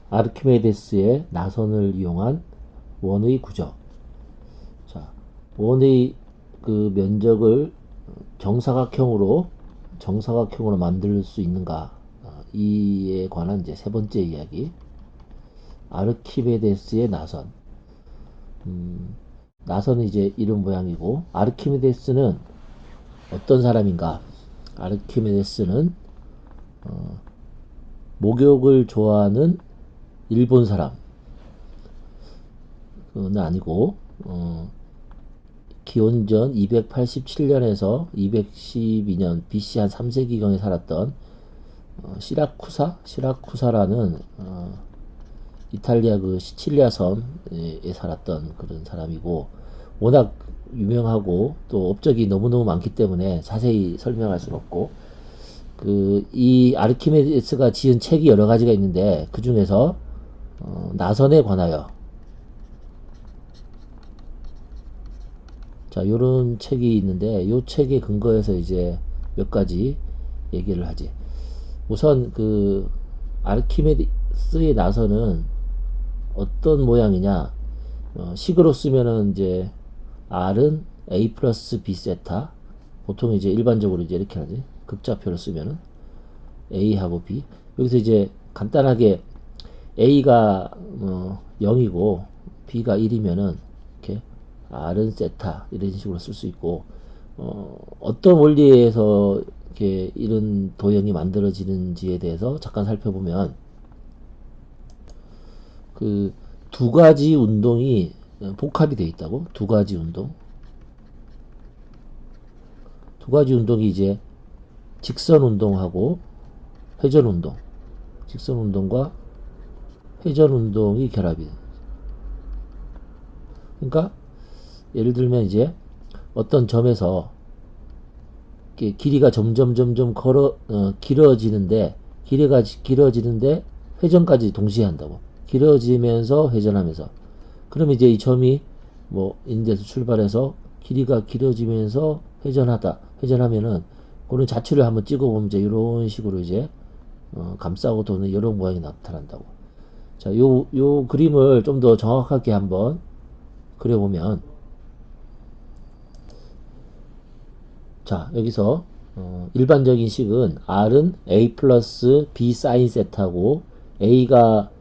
아르키메데스의 나선을 이용한 원의 구조. 자, 원의 그 면적을 정사각형으로 만들 수 있는가? 이에 관한 이제 세 번째 이야기. 아르키메데스의 나선. 음, 나선은 이제 이런 모양이고, 아르키메데스는 어떤 사람인가? 아르키메데스는 어, 목욕을 좋아하는 일본 사람은 아니고, 기원전 287년에서 212년 BC 한 3세기경에 살았던 시라쿠사라는 이탈리아 그 시칠리아 섬에 살았던 그런 사람이고, 워낙 유명하고 또 업적이 너무너무 많기 때문에 자세히 설명할 수는 없고, 이 아르키메데스가 지은 책이 여러 가지가 있는데 그 중에서 나선에 관하여, 자, 요런 책이 있는데 요 책에 근거해서 이제 몇 가지 얘기를 하지. 우선 그 아르키메데스의 나선은 어떤 모양이냐? 식으로 쓰면은 이제 R은 A 플러스 B 세타. 보통 이제 일반적으로 이제 이렇게 하지. 극좌표로 쓰면은 A하고 B. 여기서 이제 간단하게 A가 0이고 B가 1이면은 이렇게 R은 세타 이런 식으로 쓸 수 있고, 어떤 원리에서 이렇게 이런 도형이 만들어지는지에 대해서 잠깐 살펴보면, 그 두 가지 운동이 복합이 되어 있다고. 두 가지 운동이 이제 직선 운동하고 회전 운동, 직선 운동과 회전 운동이 결합이 돼. 그러니까 예를 들면 이제 어떤 점에서 길이가 점점 길어지는데, 회전까지 동시에 한다고. 길어지면서 회전하면서. 그럼 이제 이 점이 뭐 인데서 출발해서 길이가 길어지면서 회전하면은 그런 자체를 한번 찍어보면 이제 이런 식으로 이제 감싸고 도는 이런 모양이 나타난다고. 자, 요 그림을 좀 더 정확하게 한번 그려보면, 자, 여기서 일반적인 식은 R은 A 플러스 B 사인 세타고, A가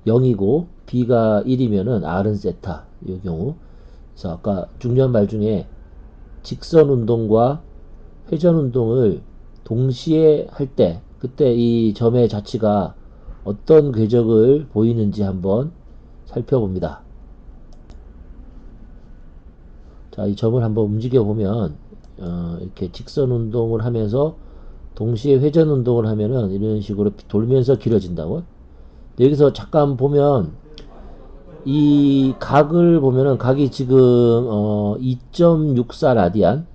0이고 B가 1이면은 R은 세타. 이 경우. 그래서 아까 중요한 말 중에 직선 운동과 회전 운동을 동시에 할 때, 그때 이 점의 자치가 어떤 궤적을 보이는지 한번 살펴봅니다. 자, 이 점을 한번 움직여 보면, 이렇게 직선 운동을 하면서 동시에 회전 운동을 하면은 이런 식으로 돌면서 길어진다고. 여기서 잠깐 보면 이 각을 보면은 각이 지금 2.64 라디안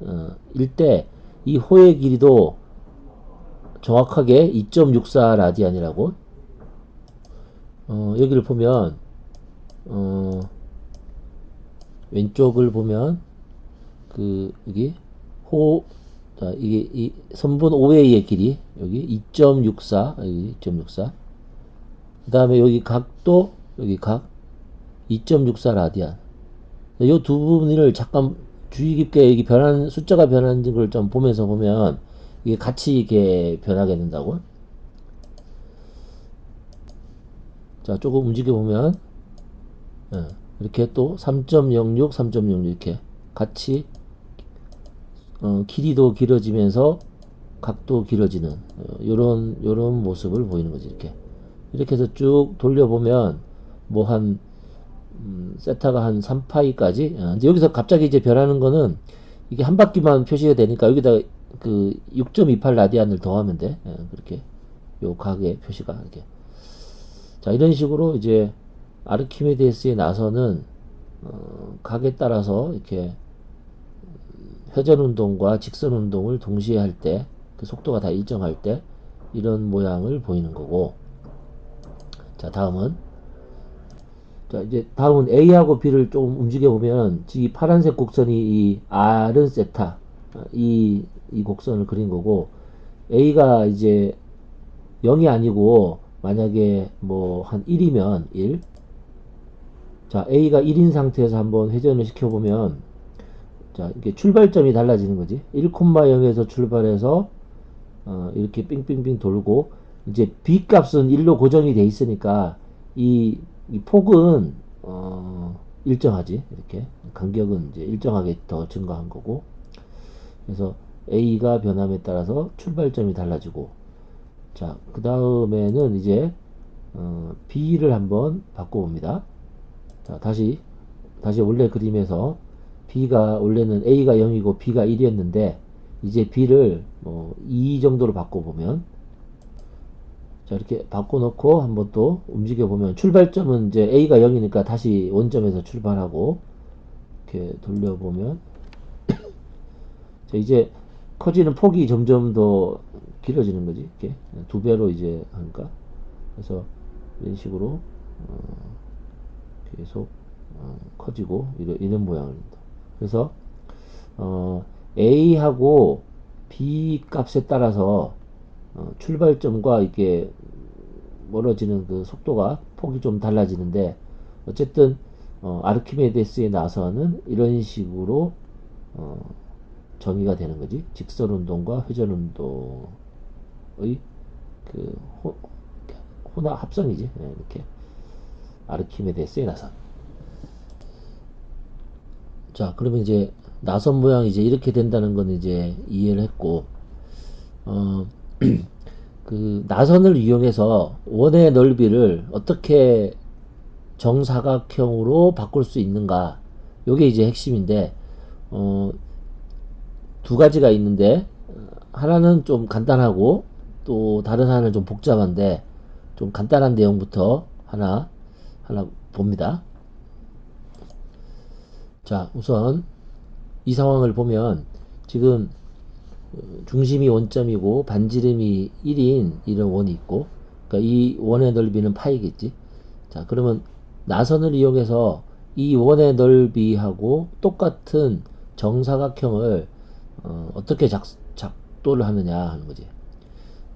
일 때 이 호의 길이도 정확하게 2.64 라디안이라고. 여기를 보면 어, 왼쪽을 보면 여기 호, 자, 이게 이 선분 OA의 길이 여기 2.64, 여기 2.64. 그 다음에 여기 각 2.64 라디안. 이 두 부분을 잠깐 주의 깊게 여기 숫자가 변하는 걸 좀 보면서 보면 이게 같이 이렇게 변하게 된다고. 자, 조금 움직여 보면 이렇게 또 3.06, 3.06 이렇게 같이 길이도 길어지면서 각도 길어지는 요런 모습을 보이는 거지. 이렇게 해서 쭉 돌려보면 뭐 한 세타가 한 3파이까지. 여기서 갑자기 이제 변하는 거는 이게 한 바퀴만 표시가 되니까 여기다 그 6.28 라디안을 더하면 돼. 그렇게 요 각의 표시가 이렇게. 자, 이런 식으로 이제 아르키메데스의 나선은 각에 따라서 이렇게 회전 운동과 직선 운동을 동시에 할 때, 그 속도가 다 일정할 때 이런 모양을 보이는 거고. 자, 이제 다음은 A하고 B를 조금 움직여 보면 이 파란색 곡선이 이 R은 세타, 이 곡선을 그린 거고, A가 이제 0이 아니고 만약에 뭐 한 1이면 1. 자, A가 1인 상태에서 한번 회전을 시켜보면, 자, 이게 출발점이 달라지는 거지. 1,0에서 출발해서, 이렇게 빙빙빙 돌고, 이제 B 값은 1로 고정이 돼 있으니까, 이 폭은, 일정하지. 이렇게. 간격은 이제 일정하게 더 증가한 거고. 그래서 A가 변함에 따라서 출발점이 달라지고, 자, 그 다음에는 이제, B를 한번 바꿔봅니다. 자, 다시 원래 그림에서 B가 원래는 A가 0이고 B가 1이었는데 이제 B를 뭐 2 정도로 바꿔보면, 자, 이렇게 바꿔놓고 한번 또 움직여보면 출발점은 이제 A가 0이니까 다시 원점에서 출발하고 이렇게 돌려보면, 자, 이제 커지는 폭이 점점 더 길어지는 거지. 이렇게 두 배로 이제 하니까. 그래서 이런 식으로 계속 커지고 이런 모양입니다. 그래서 A하고 B 값에 따라서 출발점과 이게 멀어지는 그 속도가 폭이 좀 달라지는데, 어쨌든 아르키메데스에 나서는 이런 식으로 어, 정의가 되는 거지. 직선 운동과 회전 운동의 그 혼합 합성이지. 네, 이렇게 아르키메데스에 나선. 자, 그러면 이제 나선 모양이 이제 이렇게 된다는 건 이제 이해를 했고, 어, 그 나선을 이용해서 원의 넓이를 어떻게 정사각형으로 바꿀 수 있는가? 요게 이제 핵심인데, 어, 두 가지가 있는데, 하나는 좀 간단하고, 또 다른 하나는 좀 복잡한데, 좀 간단한 내용부터 하나 봅니다. 자, 우선 이 상황을 보면 지금 중심이 원점이고 반지름이 1인 이런 원이 있고, 그러니까 이 원의 넓이는 파이겠지. 자, 그러면 나선을 이용해서 이 원의 넓이하고 똑같은 정사각형을 떻게 작도를 하느냐 하는 거지.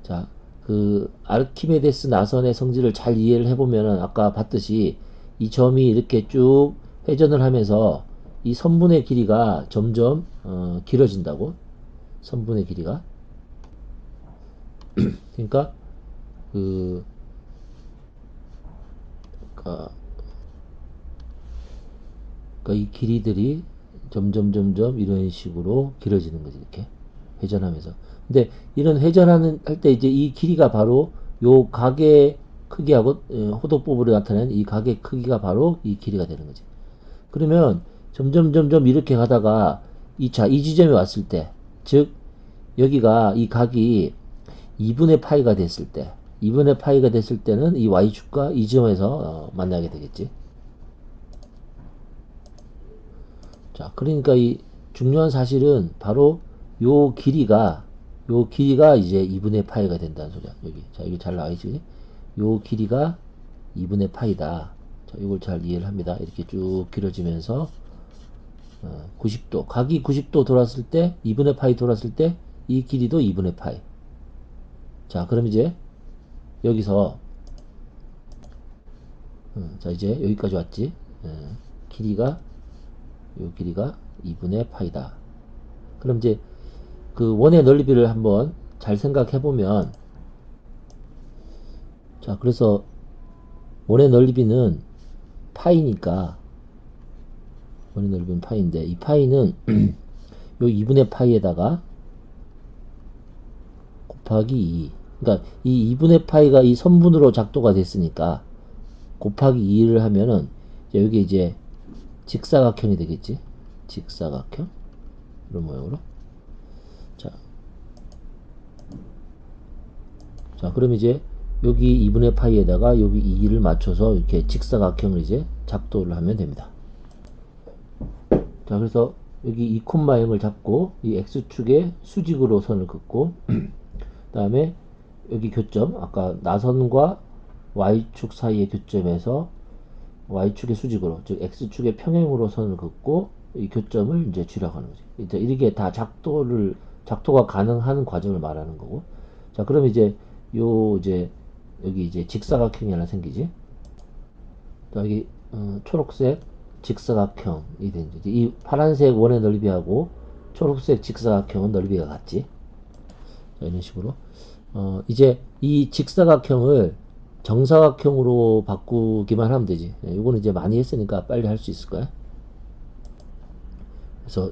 자, 그 아르키메데스 나선의 성질을 잘 이해를 해보면은 아까 봤듯이 이 점이 이렇게 쭉 회전을 하면서 이 선분의 길이가 점점 길어진다고. 선분의 길이가. 그러니까 그 그러니까 이 길이들이 점점 이런 식으로 길어지는 거지. 이렇게 회전하면서. 근데 이런 회전하는 할 때 이제 이 길이가 바로 요 각의 크기하고 호도법으로 나타낸 이 각의 크기가 바로 이 길이가 되는 거지. 그러면 점점 이렇게 가다가 이 지점에 왔을 때, 즉 여기가 이 각이 2분의 파이가 됐을 때, 2분의 파이가 됐을 때는 이 y축과 이 지점에서 만나게 되겠지. 자, 그러니까 이 중요한 사실은 바로 요 길이가 이제 2분의 파이가 된다는 소리야. 여기. 자, 여기 잘 나와 있지? 요 길이가 2분의 파이다. 자, 이걸 잘 이해를 합니다. 이렇게 쭉 길어지면서 90도. 각이 90도 돌았을 때, 2분의 파이 돌았을 때, 이 길이도 2분의 파이. 자, 그럼 이제 여기서, 자, 이제 여기까지 왔지? 길이가, 요 길이가 2분의 파이다. 그럼 이제 그 원의 넓이를 한번 잘 생각해 보면, 자, 그래서 원의 넓이는 파이니까, 원의 넓이는 파이인데, 이 파이는 요 2분의 파이에다가 곱하기 2. 그러니까 이 2분의 파이가 이 선분으로 작도가 됐으니까 곱하기 2를 하면은 여기 이제 직사각형이 되겠지. 직사각형. 이런 모양으로. 자, 그럼 이제 여기 2분의 파이에다가 여기 2를 맞춰서 이렇게 직사각형을 이제 작도를 하면 됩니다. 자, 그래서 여기 2,0을 잡고 이 x축에 수직으로 선을 긋고 그 다음에 여기 교점, 아까 나선과 y축 사이의 교점에서 y축의 수직으로, 즉 x축의 평행으로 선을 긋고 이 교점을 이제 쥐락하는 거지. 이제 이렇게 다 작도가 가능한 과정을 말하는 거고. 자, 그럼 이제 요 이제 여기 이제 직사각형이 하나 생기지. 또 여기 초록색 직사각형이 된지. 이 파란색 원의 넓이하고 초록색 직사각형은 넓이가 같지. 자, 이런 식으로 이제 이 직사각형을 정사각형으로 바꾸기만 하면 되지. 이거는 이제 많이 했으니까 빨리 할 수 있을 거야. 그래서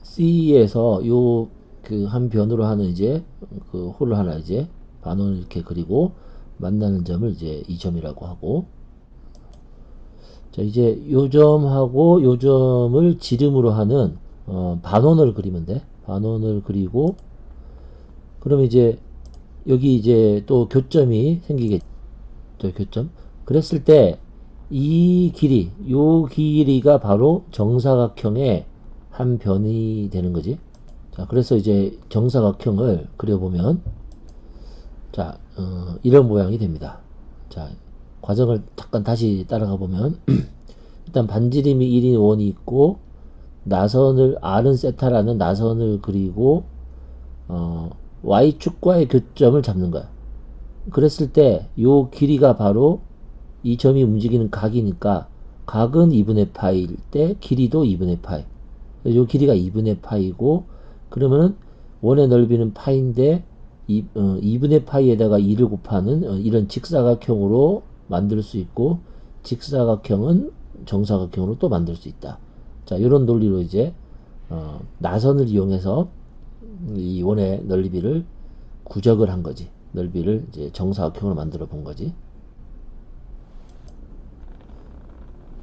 C에서 요 그 한 변으로 하는 이제 그 홀을 하나 이제 반원을 이렇게 그리고 만나는 점을 이제 이 점이라고 하고, 자 이제 요 점하고 요 점을 지름으로 하는 반원을 그리면 돼. 반원을 그리고 그럼 이제 여기 이제 또 교점이 생기겠죠. 교점. 그랬을 때 이 길이, 요 길이가 바로 정사각형의 한 변이 되는 거지. 자, 그래서 이제 정사각형을 그려보면, 자, 이런 모양이 됩니다. 자, 과정을 잠깐 다시 따라가 보면, 일단 반지름이 1인 원이 있고, 나선을, R은 세타라는 나선을 그리고, Y축과의 교점을 잡는 거야. 그랬을 때, 요 길이가 바로 이 점이 움직이는 각이니까, 각은 2분의 파일 때, 길이도 2분의 파이. 요 길이가 2분의 파이고, 그러면은 원의 넓이는 파인데 2분의 파이에다가 2를 곱하는 이런 직사각형으로 만들 수 있고, 직사각형은 정사각형으로 또 만들 수 있다. 자, 이런 논리로 이제 나선을 이용해서 이 원의 넓이를 구적을 한 거지. 넓이를 이제 정사각형으로 만들어 본 거지.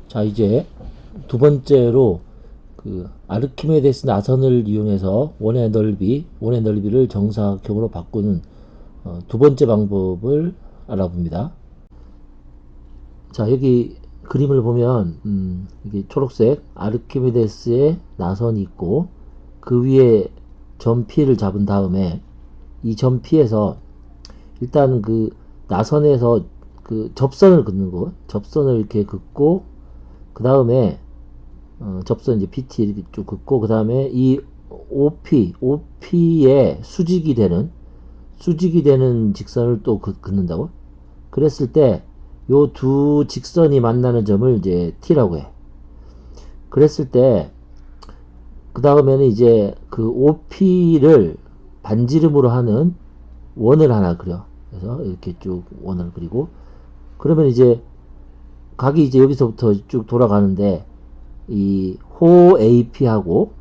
자, 이제 두 번째로 그 아르키메데스 나선을 이용해서 원의 넓이를 정사각형으로 바꾸는 두 번째 방법을 알아봅니다. 자, 여기 그림을 보면 이게 초록색 아르키메데스의 나선이 있고, 그 위에 점 P를 잡은 다음에 이 점 P에서 일단 그 나선에서 그 접선을 긋는 거, 접선을 이렇게 긋고, 그 다음에 접선 이제 PT 이렇게 쭉 긋고, 그 다음에 이 OP에 수직이 되는 직선을 또 긋는다고. 그랬을 때 요 두 직선이 만나는 점을 이제 T라고 해. 그랬을 때 그 다음에는 이제 그 OP를 반지름으로 하는 원을 하나 그려. 그래서 이렇게 쭉 원을 그리고, 그러면 이제 각이 이제 여기서부터 쭉 돌아가는데, 이 호 AP하고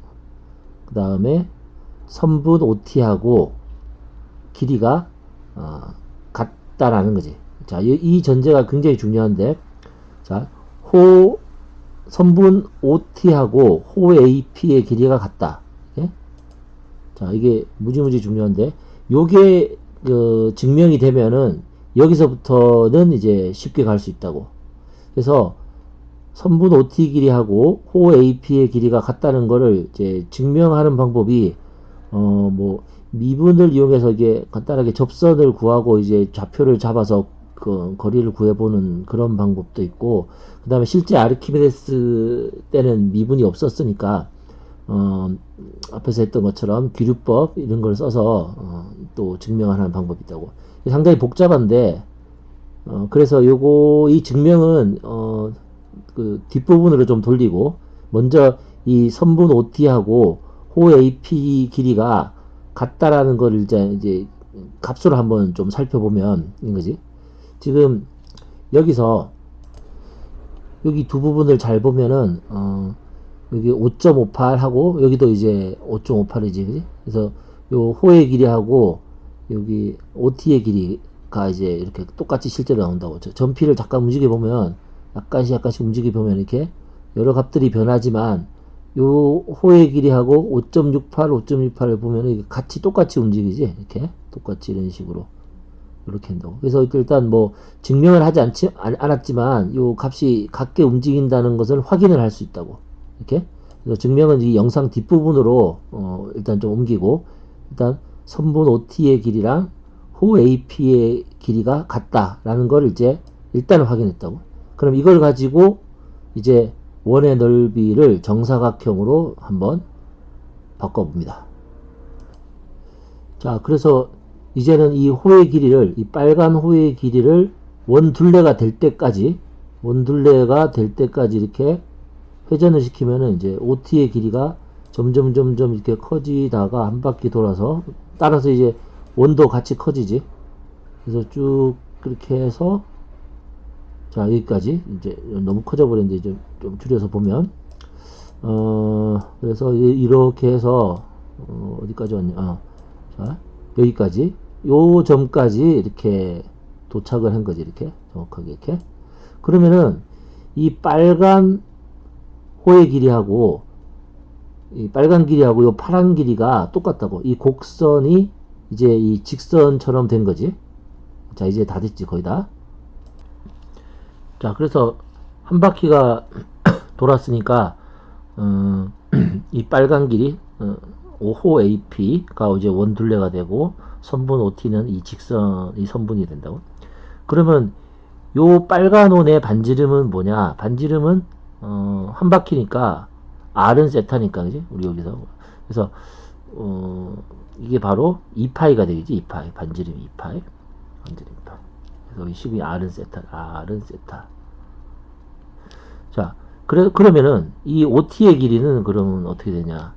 그 다음에 선분 OT하고 길이가 같다라는 거지. 자, 이 전제가 굉장히 중요한데, 자, 선분 OT하고 호 AP의 길이가 같다. 예? 자, 이게 무지무지 중요한데, 요게 증명이 되면은 여기서부터는 이제 쉽게 갈 수 있다고. 그래서 선분 OT 길이하고 호 AP의 길이가 같다는 거를 이제 증명하는 방법이 뭐 미분을 이용해서 이게 간단하게 접선을 구하고 이제 좌표를 잡아서 그 거리를 구해보는 그런 방법도 있고, 그 다음에 실제 아르키메데스 때는 미분이 없었으니까 앞에서 했던 것처럼 기류법 이런 걸 써서 또 증명하는 방법이 있다고. 상당히 복잡한데 그래서 이 증명은 그 뒷부분으로 좀 돌리고, 먼저 이 선분 OT하고 호 AP 길이가 같다라는 걸 이제 값으로 한번 좀 살펴보면 이거지. 지금 여기서 여기 두 부분을 잘 보면은 여기 5.58 하고 여기도 이제 5.58이지, 그지? 그래서 요 호의 길이하고 여기 OT의 길이가 이제 이렇게 똑같이 실제로 나온다고. 점피를 잠깐 움직여 보면 약간씩 움직여 보면 이렇게 여러 값들이 변하지만 요 호의 길이하고 5.68, 5.68을 보면 같이 똑같이 움직이지. 이렇게 똑같이 이런 식으로 이렇게 한다고. 그래서 일단 뭐 증명을 하지 않았지만 요 값이 같게 움직인다는 것을 확인을 할 수 있다고. 이렇게. 그래서 증명은 이 영상 뒷부분으로 일단 좀 옮기고, 일단 선분 OT의 길이랑 호 AP의 길이가 같다라는 걸 이제 일단 확인했다고. 그럼 이걸 가지고 이제 원의 넓이를 정사각형으로 한번 바꿔봅니다. 자, 그래서 이제는 이 호의 길이를, 이 빨간 호의 길이를 원둘레가 될 때까지 이렇게 회전을 시키면은 이제 OT의 길이가 점점 이렇게 커지다가 한 바퀴 돌아서, 따라서 이제 원도 같이 커지지. 그래서 쭉 그렇게 해서, 자, 여기까지. 이제 너무 커져 버렸는데 좀 줄여서 보면, 그래서 이렇게 해서, 어디까지 왔냐. 자, 여기까지. 요 점까지 이렇게 도착을 한 거지. 이렇게. 정확하게 이렇게. 그러면은, 이 빨간 호의 길이하고, 이 빨간 길이하고 요 파란 길이가 똑같다고. 이 곡선이 이제 이 직선처럼 된 거지. 자, 이제 다 됐지. 거의 다. 자, 그래서 한 바퀴가 돌았으니까, 이 빨간 길이, 5호 AP가 이제 원둘레가 되고, 선분 OT는 이 직선, 이 선분이 된다고. 그러면 요 빨간 원의 반지름은 뭐냐? 반지름은 한 바퀴니까 R은 세타니까, 그지? 우리 여기서. 그래서 이게 바로 2파이가 되겠지. 2파이. 반지름 2파이. 반지름 2파이. 그래서 이 식이 R은 세타. R은 세타. 자, 그러면은 이 OT의 길이는 그러면 어떻게 되냐?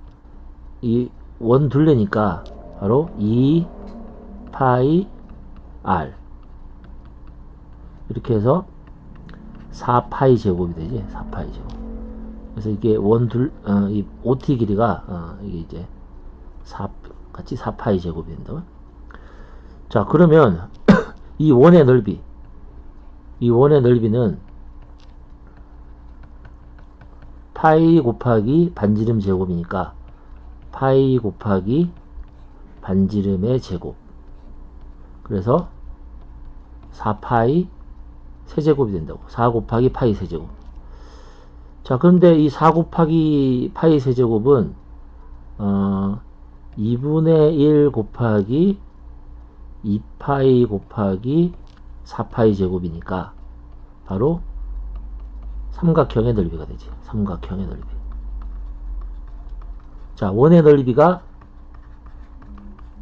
이 원 둘레니까 바로 2파이 R. 이렇게 해서 4파이 제곱이 되지. 4파이 제곱. 그래서 이게 이 OT 길이가, 이게 이제 같이 4파이 제곱이 된다고. 자, 그러면 이 원의 넓이는 파이 곱하기 반지름 제곱이니까 파이 곱하기 반지름의 제곱. 그래서 4파이 세제곱이 된다고. 4 곱하기 파이 세제곱. 자, 그런데 이 4 곱하기 파이 세제곱은 2분의 1 곱하기 2파이 곱하기 4파이 제곱이니까 바로 삼각형의 넓이가 되지. 삼각형의 넓이. 자, 원의 넓이가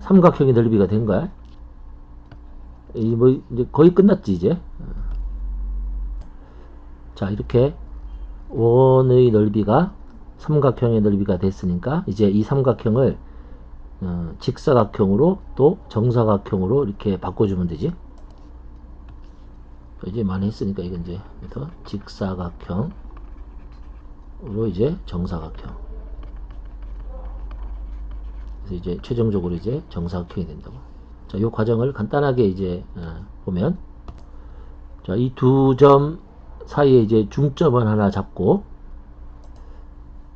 삼각형의 넓이가 된 거야. 이제 거의 끝났지, 이제. 자, 이렇게 원의 넓이가 삼각형의 넓이가 됐으니까 이제 이 삼각형을 직사각형으로 또 정사각형으로 이렇게 바꿔주면 되지. 이제 많이 했으니까 이건 이제 직사각형으로 이제 정사각형. 그래서 이제 최종적으로 이제 정사각형이 된다고. 자, 이 과정을 간단하게 이제 보면, 자, 이 두 점 사이에 이제 중점을 하나 잡고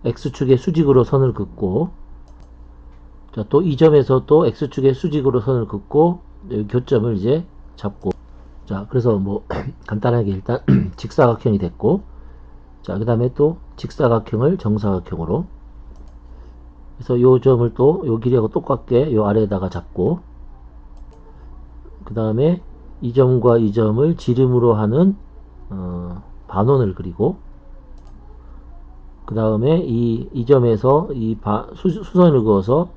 x축의 수직으로 선을 긋고, 자, 또 이 점에서 또 x축의 수직으로 선을 긋고 여기 교점을 이제 잡고, 자, 그래서 뭐 간단하게 일단 직사각형이 됐고, 자, 그 다음에 또 직사각형을 정사각형으로, 그래서 요 점을 또 요 길이하고 똑같게 요 아래에다가 잡고, 그 다음에 이 점과 이 점을 지름으로 하는 반원을 그리고, 그 다음에 이 점에서 수선을 그어서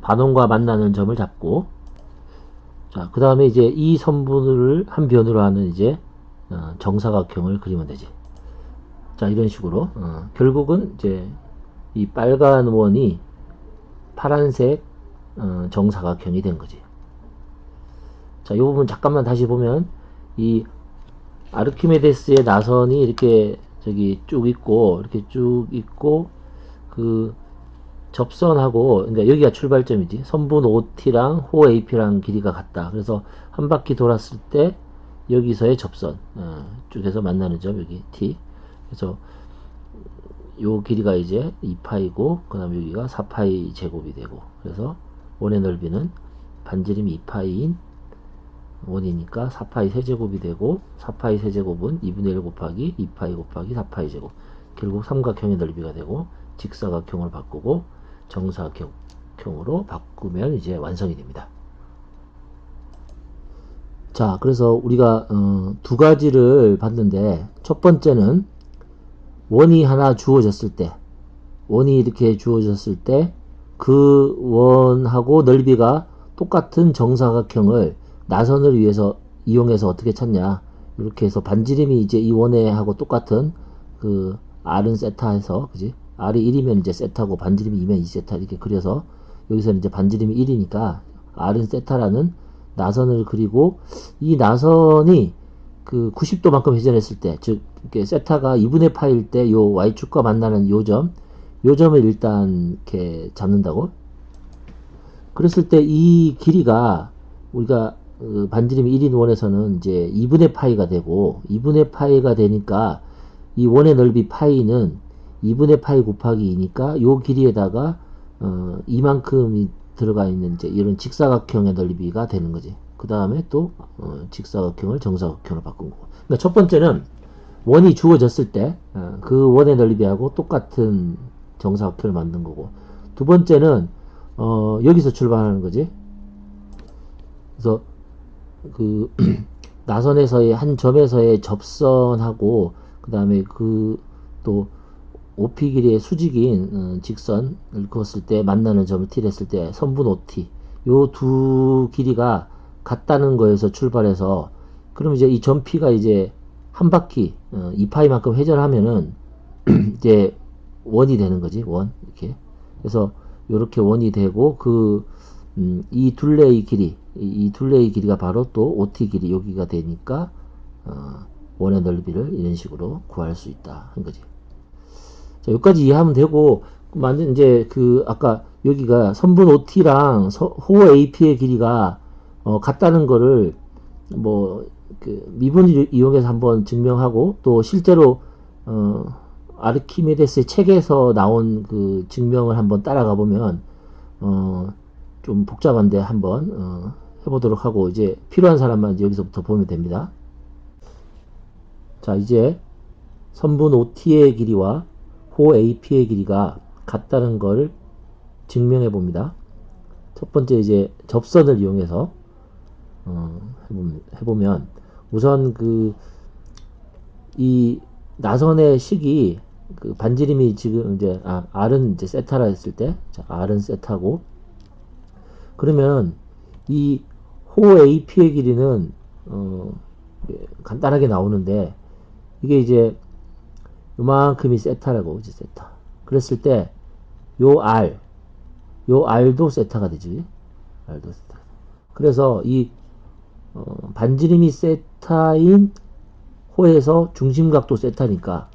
반원과 만나는 점을 잡고, 자, 그 다음에 이제 이 선분을 한 변으로 하는 이제 정사각형을 그리면 되지. 자, 이런 식으로 결국은 이제 이 빨간 원이 파란색 정사각형이 된 거지. 자, 이 부분 잠깐만 다시 보면, 이 아르키메데스의 나선이 이렇게 저기 쭉 있고, 이렇게 쭉 있고, 그 접선하고, 그러니까 여기가 출발점이지. 선분 OT랑 호 AP랑 길이가 같다. 그래서 한 바퀴 돌았을 때 여기서의 접선, 쭉 해서 만나는 점, 여기 T. 그래서 요 길이가 이제 2파이고, 그 다음에 여기가 4파이 제곱이 되고, 그래서 원의 넓이는 반지름이 2파이인 원이니까 4파이 세제곱이 되고, 4파이 세제곱은 2분의 1 곱하기 2파이 곱하기 4파이 제곱. 결국 삼각형의 넓이가 되고, 직사각형을 바꾸고 정사각형으로 바꾸면 이제 완성이 됩니다. 자, 그래서 우리가 두 가지를 봤는데, 첫 번째는 원이 하나 주어졌을 때, 원이 이렇게 주어졌을 때 그 원하고 넓이가 똑같은 정사각형을 나선을 위해서 이용해서 어떻게 찾냐. 이렇게 해서 반지름이 이제 이 원회하고 똑같은 그 R은 세타해서, 그지? R이 1이면 이제 세타고 반지름이 2면 2세타 이렇게 그려서 여기서는 이제 반지름이 1이니까 R은 세타라는 나선을 그리고 이 나선이 그 90도만큼 회전했을 때, 즉 이렇게 세타가 2분의 파일 때 요 y축과 만나는 요 점을 일단 이렇게 잡는다고. 그랬을 때 이 길이가 우리가 반지름이 1인 원에서는 이제 2분의 파이가 되고 2분의 파이가 되니까 이 원의 넓이 파이는 2분의 파이 곱하기 2니까 요 길이에다가 이만큼이 들어가 있는 이제 이런 직사각형의 넓이가 되는 거지. 그 다음에 또 직사각형을 정사각형으로 바꾼 거고. 그러니까 첫 번째는 원이 주어졌을 때 그 원의 넓이하고 똑같은 정사각형을 만든 거고, 두 번째는 여기서 출발하는 거지. 그래서 그 나선에서의 한 점에서의 접선하고 그 다음에 그 또 OP 길이의 수직인 직선을 그었을 때 만나는 점을 T를 했을 때 선분 OT, 요 두 길이가 같다는 거에서 출발해서, 그럼 이제 이 점 P가 이제 한 바퀴 2파이만큼 회전하면은 이제 원이 되는 거지. 원 이렇게. 그래서 요렇게 원이 되고 이 둘레의 길이, 이 둘레의 길이가 바로 또 OT 길이 여기가 되니까 원의 넓이를 이런 식으로 구할 수 있다 한 거지. 자, 여기까지 이해하면 되고, 완전 이제 아까 여기가 선분 OT랑 호 AP의 길이가 같다는 거를 뭐 미분을 이용해서 한번 증명하고, 또 실제로 아르키메데스의 책에서 나온 그 증명을 한번 따라가 보면 좀 복잡한데 한번 해보도록 하고, 이제 필요한 사람만 이제 여기서부터 보면 됩니다. 자, 이제 선분 OT의 길이와 호 AP의 길이가 같다는 걸 증명해 봅니다. 첫 번째 이제 접선을 이용해서 해보면 우선 이 나선의 식이 반지름이 지금 이제 R은 이제 세타라 했을 때, 자, R은 세타고, 그러면 이 호 AP의 길이는 간단하게 나오는데, 이게 이제 요만큼이 세타라고, 이제 세타. 그랬을 때 요 R도 세타가 되지. R도 세타. 그래서 이 반지름이 세타인 호에서 중심각도 세타니까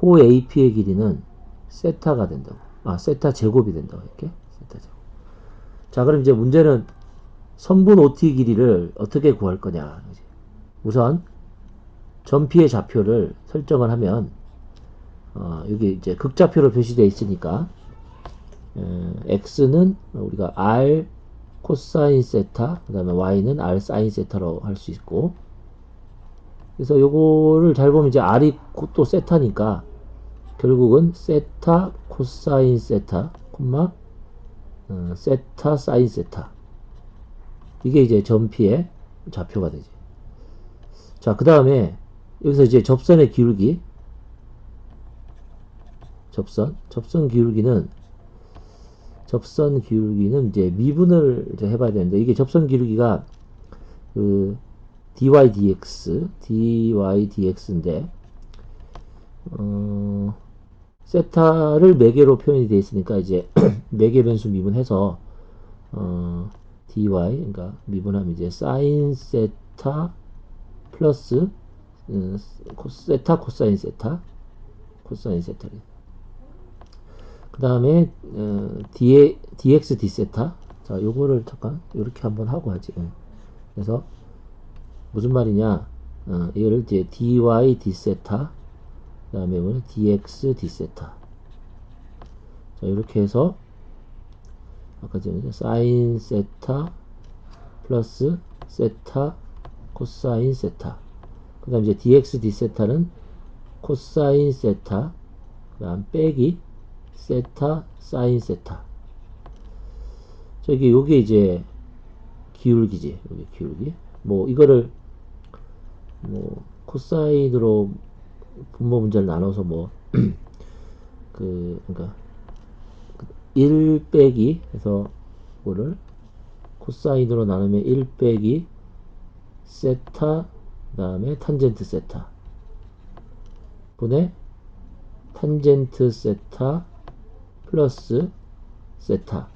호 AP의 길이는 세타가 된다고. 세타 제곱이 된다고. 이렇게 세타 제곱. 자, 그럼 이제 문제는 선분 OT 길이를 어떻게 구할 거냐. 우선 점 P의 좌표를 설정을 하면 여기 이제 극좌표로 표시되어 있으니까 X는 우리가 R 코사인 세타, 그 다음에 Y는 R 사인 세타로 할 수 있고, 그래서 요거를 잘 보면 이제 R이 또 세타니까 결국은 세타 코사인 세타, 콤마 세타 사인 세타, 이게 이제 점 P의 좌표가 되지. 자, 그 다음에 여기서 이제 접선의 기울기, 접선 기울기는 이제 미분을 이제 해봐야 되는데, 이게 접선 기울기가 dy dx인데 세타를 매개로 표현이 되어 있으니까 이제 매개 변수 미분해서 dy, 그러니까 미분하면 이제 사인 세타 플러스 세타 코사인 세타, 그 다음에 dx d세타. 자, 요거를 잠깐 요렇게 한번 하고 하지. 그래서 무슨 말이냐, 이거를 이제 dy d세타, 그 다음에 뭐냐, dx d세타. 자, 이렇게 해서 아까 전에 사인 세타 플러스 세타 코사인 세타, 그 다음 이제 dx d세타는 코사인 세타, 그 다음 빼기 세타 사인 세타. 저기 요게 이제 기울기지. 여기 기울기. 뭐 이거를 뭐 코사인으로 분모 문제를 나눠서 뭐 그러니까 1 빼기 해서 그거를 코사인으로 나누면 1 빼기 세타 그 다음에 탄젠트 세타 분의 탄젠트 세타 플러스 세타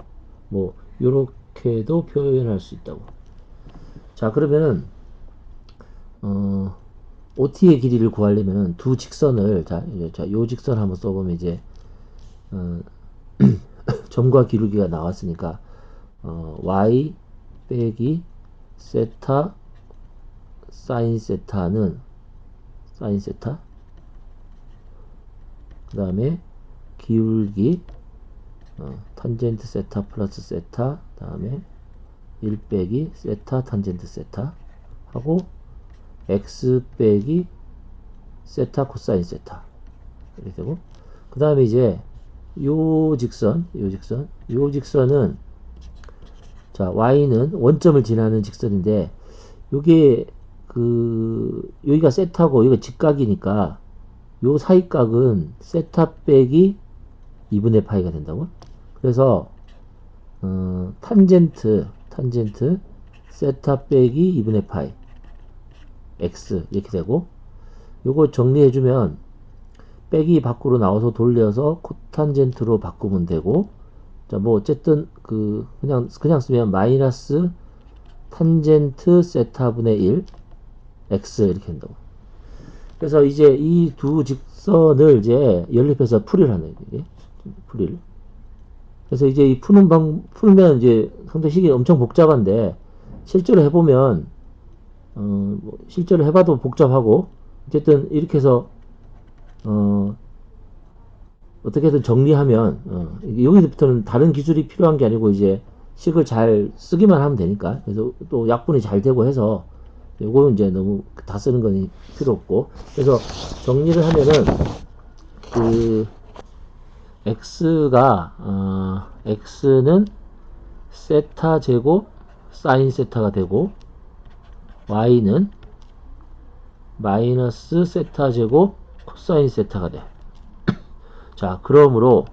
뭐 요렇게도 표현할 수 있다고. 자 그러면은 OT의 길이를 구하려면은 두 직선을 요 직선 한번 써보면 이제 점과 기울기가 나왔으니까 y 빼기 세타 사인 세타는 사인 세타 그 다음에 기울기 탄젠트 세타 플러스 세타 그 다음에 1 빼기 세타 탄젠트 세타 하고 x 빼기 세타 코사인 세타 이렇게 되고 그 다음에 이제 요 직선은 자 y는 원점을 지나는 직선인데 요게 여기가 세타고 여기가 직각이니까 요 사이각은 세타 빼기 2분의 파이가 된다고. 그래서 탄젠트 세타 빼기 2분의 파이 x 이렇게 되고 요거 정리해주면 빼기 밖으로 나와서 돌려서 코탄젠트로 바꾸면 되고 자 뭐 어쨌든 그냥 쓰면 마이너스 탄젠트 세타분의 1 x 이렇게 된다고. 그래서 이제 이 두 직선을 이제 연립해서 풀이를 하는 거예요. 풀이를. 그래서 이제 이 풀면 이제 상당히 엄청 복잡한데 실제로 해보면 실제로 해봐도 복잡하고 어쨌든 이렇게 해서 어떻게든 정리하면 여기부터는 다른 기술이 필요한 게 아니고 이제 식을 잘 쓰기만 하면 되니까. 그래서 또 약분이 잘 되고 해서 요거는 이제 너무 다 쓰는 건 필요 없고. 그래서 정리를 하면은 x는 세타 제곱 사인 세타가 되고 y는 마이너스 세타 제곱 코사인 세타가 돼. 자 그러므로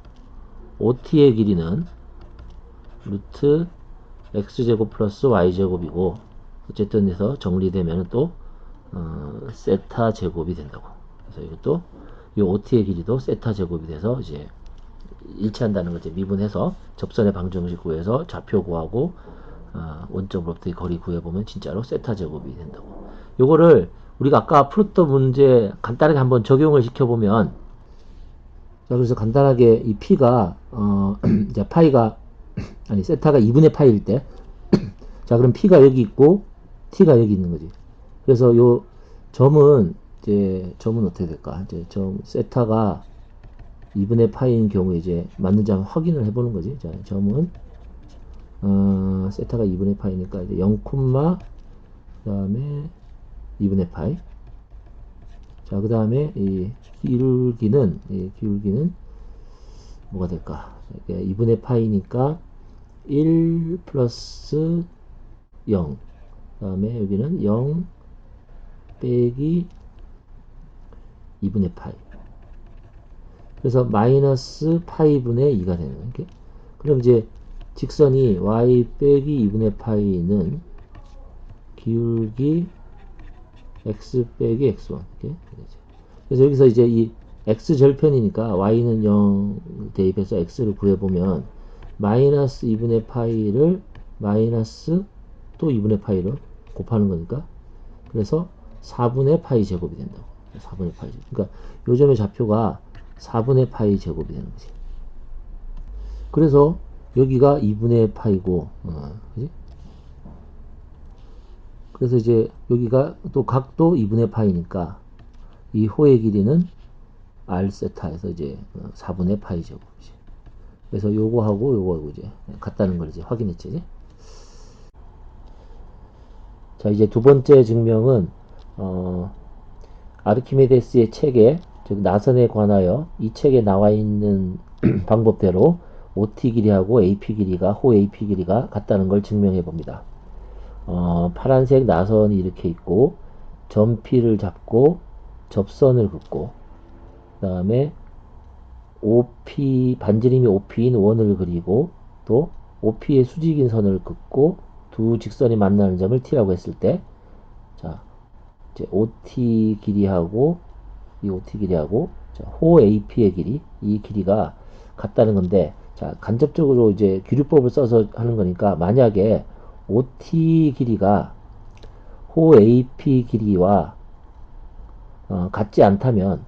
OT의 길이는 루트 x제곱 플러스 y제곱이고 어쨌든 해서 정리되면 또 세타 제곱이 된다고. 그래서 이것도 이 OT의 길이도 세타 제곱이 돼서 이제 일치한다는 걸 이제 미분해서 접선의 방정식 구해서 좌표 구하고 원점으로부터의 거리 구해보면 진짜로 세타 제곱이 된다고. 요거를 우리가 아까 풀었던 문제 간단하게 한번 적용을 시켜보면 자 그래서 간단하게 이 p가 이제 파이가 아니 세타가 2분의 파이일 때 자 그럼 p가 여기 있고 t가 여기 있는 거지. 그래서 요 점은 어떻게 될까? 이제 세타가 2분의 파이인 경우에 이제 맞는지 한번 확인을 해보는 거지. 자, 점은 세타가 2분의 파이니까 이제 0, 그 다음에 2분의 파이. 자, 그 다음에 이 기울기는 뭐가 될까? 2분의 파이니까 1 플러스 0. 그 다음에 여기는 0 빼기 2분의 파이. 그래서 마이너스 파이분의 2가 되는 거예요. 그럼 이제 직선이 y 빼기 2분의 파이는 기울기 x 빼기 x1 이렇게 되죠. 그래서 여기서 이제 이 x 절편이니까 y는 0 대입해서 x를 구해보면 마이너스 2분의 파이를 마이너스 또 2분의 파이를 곱하는 거니까 그래서 4분의 파이 제곱이 된다고. 4분의 파이 제곱. 그러니까 요점의 좌표가 4분의 파이 제곱이 되는 거지. 그래서 여기가 2분의 파이고, 그지? 그래서 이제 여기가 또 각도 2분의 파이니까 이 호의 길이는 r 세타에서 이제 4분의 파이 제곱이지. 그래서 요거하고 요거하고 이제 같다는 걸 이제 확인했지. 자, 이제 두 번째 증명은 아르키메데스의 책에 즉 나선에 관하여 이 책에 나와 있는 방법대로 OT 길이하고 AP 길이가 호 AP 길이가 같다는 걸 증명해 봅니다. 파란색 나선이 이렇게 있고 점 P를 잡고 접선을 긋고 그 다음에 OP 반지름이 OP인 원을 그리고 또 OP의 수직인 선을 긋고 두 직선이 만나는 점을 t라고 했을 때, 자, 이제 OT 길이하고 이 OT 길이하고 자, 호 AP의 길이, 이 길이가 같다는 건데, 자, 간접적으로 이제 규律법을 써서 하는 거니까 만약에 OT 길이가 호 AP 길이와 같지 않다면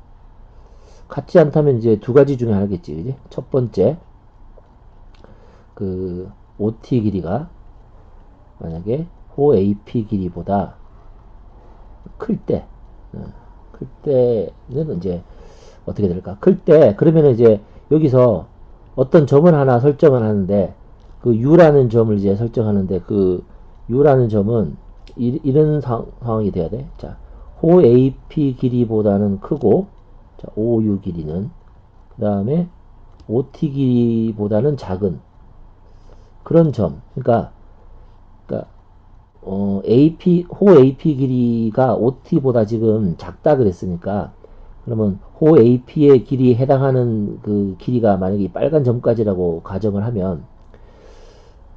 이제 두 가지 중에 하나겠지, 그지? 첫 번째, 그 OT 길이가 만약에 호 AP 길이보다 클 때, 클 때는 이제 어떻게 될까? 클 때, 그러면 이제 여기서 어떤 점을 하나 설정을 하는데, 그 U라는 점을 이제 설정하는데, 그 U라는 점은 이런 상황이 돼야 돼. 자, 호 AP 길이보다는 크고, 자, OU 길이는, 그 다음에 OT 길이보다는 작은 그런 점. 그러니까 호 AP 길이가 OT보다 지금 작다 그랬으니까, 그러면 호 AP의 길이에 해당하는 그 길이가 만약에 이 빨간 점까지라고 가정을 하면,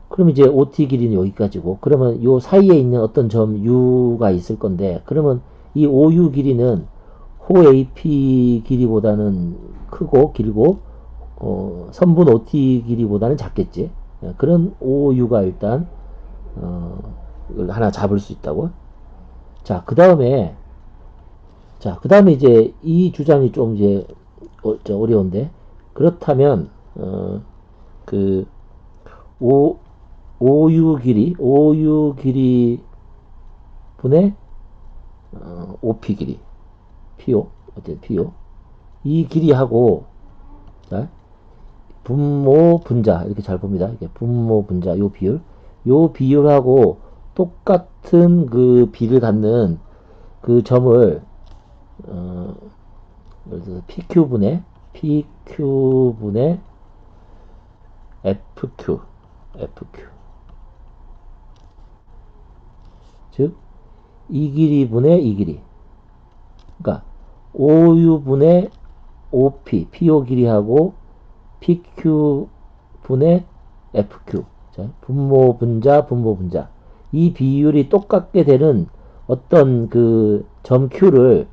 그럼 이제 OT 길이는 여기까지고, 그러면 요 사이에 있는 어떤 점 U가 있을 건데, 그러면 이 OU 길이는 호 AP 길이보다는 크고 길고, 선분 OT 길이보다는 작겠지. 그런 OU가 일단 이걸 하나 잡을 수 있다고. 자, 그 다음에 이제 이 주장이 좀 이제 어려운데, 그렇다면 그 O OU 길이 분의 OP 길이 PO 어때 PO 이 길이하고, 자, 분모 분자 이렇게 잘 봅니다. 이게 분모 분자 요 비율하고 똑같은 그 비를 갖는 그 점을 예를 들어서 PQ분의 FQ 즉 이 길이분의 이 길이, 그러니까 OU분의 PO 길이하고 PQ분의 FQ, 자, 분모 분자 이 비율이 똑같게 되는 어떤 그 점 Q를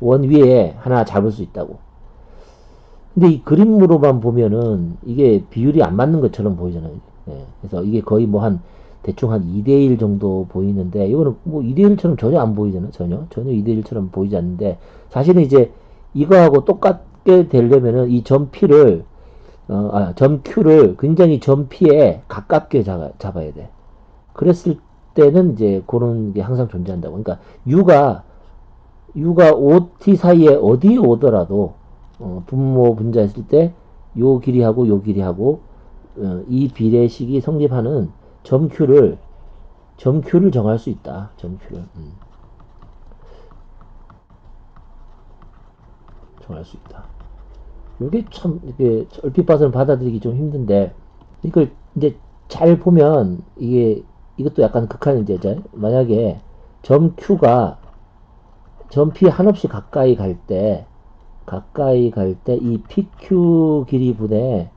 원 위에 하나 잡을 수 있다고. 근데 이 그림으로만 보면은 이게 비율이 안 맞는 것처럼 보이잖아요. 네, 그래서 이게 거의 뭐 대충 한 2대1 정도 보이는데, 이거는 뭐 2대1처럼 전혀 안 보이잖아요. 전혀 2대1처럼 보이지 않는데, 사실은 이제 이거하고 똑같게 되려면은 이 점 P를 점 Q를 굉장히 점 P에 가깝게 잡아야 돼. 그랬을 때는 이제 그런 게 항상 존재한다고. 그러니까 U가 OT 사이에 어디에 오더라도 분모 분자했을 때 요 길이하고 요 길이하고 이 비례식이 성립하는 점 Q를 정할 수 있다. 점 Q를 정할 수 있다. 이게 참 이게 얼핏 봐서는 받아들이기 좀 힘든데, 이걸 이제 잘 보면 이것도 약간 극한이죠. 만약에 점 Q가 점 P 한없이 가까이 갈 때 이 PQ 길이분의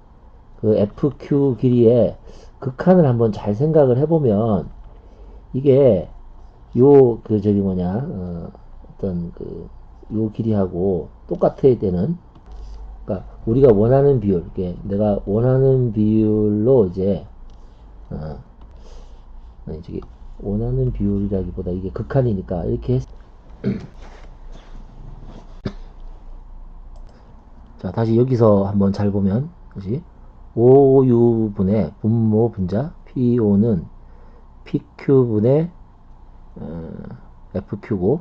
그 FQ 길이의 극한을 한번 잘 생각을 해보면, 이게 어떤 요 길이하고 똑같아야 되는, 그러니까 우리가 원하는 비율, 이게 내가 원하는 비율로 이제 저기 원하는 비율이라기보다 이게 극한이니까 이렇게 자, 다시 여기서 한번 잘 보면, 다시 OU분의 분모 분자 PO는 PQ분의 FQ고,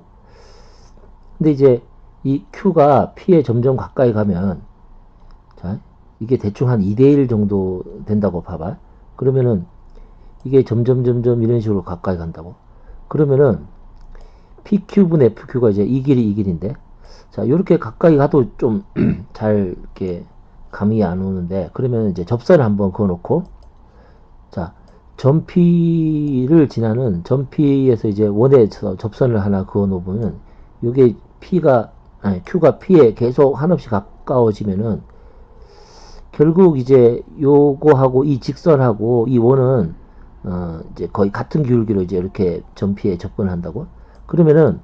근데 이제 이 Q가 P에 점점 가까이 가면, 자, 이게 대충 한 2대1 정도 된다고 봐봐. 그러면은 이게 점점 이런 식으로 가까이 간다고. 그러면은 PQ분의 FQ가 이제 이 길인데, 자, 이렇게 가까이 가도 좀 잘 이렇게 감이 안 오는데, 그러면 이제 접선을 한번 그어놓고, 자, 점 P를 지나는 점 P에서 이제 원에 접선을 하나 그어놓으면, 이게 Q가 P에 계속 한없이 가까워지면은, 결국 이제 요거하고 이 직선하고 이 원은 이제 거의 같은 기울기로 이제 이렇게 전피에 접근을 한다고. 그러면은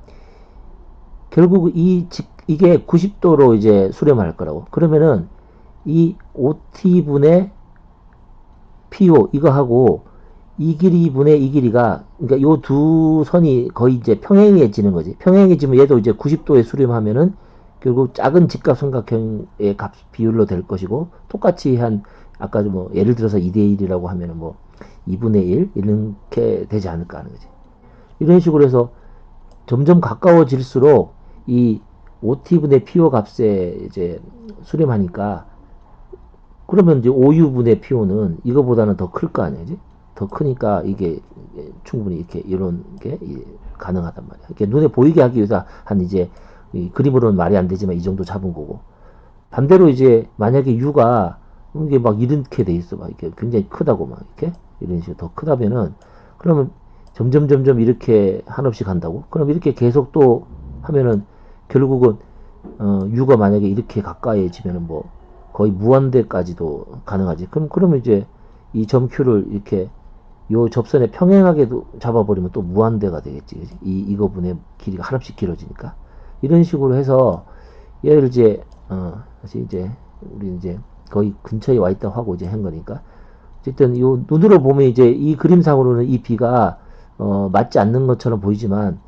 결국 이게 90도로 이제 수렴할 거라고. 그러면은 이 OT분의 PO 이거 하고 이 길이분의 이 길이가, 그러니까 요 두 선이 거의 이제 평행해지는 거지. 평행해지면 얘도 이제 90도에 수렴하면은 결국 작은 직각 삼각형의 값 비율로 될 것이고, 똑같이 아까 뭐 예를 들어서 2대1이라고 하면은 뭐 2분의 1 이렇게 되지 않을까 하는 거지. 이런 식으로 해서 점점 가까워질수록 이 OT분의 PO 값에 이제 수렴하니까, 그러면 이제 OU분의 PO는 이거보다는 더 클 거 아니지? 더 크니까 이게 충분히 이렇게 이런 게 가능하단 말이야. 이렇게 눈에 보이게 하기 위해서 이제 그림으로는 말이 안 되지만 이 정도 잡은 거고. 반대로 이제 만약에 U가 이게 막 이렇게 돼 있어. 막 이렇게 굉장히 크다고 막 이렇게 이런 식으로 더 크다면은, 그러면 점점 이렇게 한없이 간다고? 그럼 이렇게 계속 또 하면은 결국은 U가 만약에 이렇게 가까이지면은 뭐 거의 무한대까지도 가능하지. 그러면 이제 이 점 Q를 이렇게 요 접선에 평행하게도 잡아버리면 또 무한대가 되겠지. 그치? 이거분의 길이가 한없이 길어지니까. 이런 식으로 해서 얘를 이제 다시 이제 우리 이제 거의 근처에 와 있다고 하고 이제 한 거니까. 어쨌든 요 눈으로 보면 이제 이 그림상으로는 이 B가 맞지 않는 것처럼 보이지만,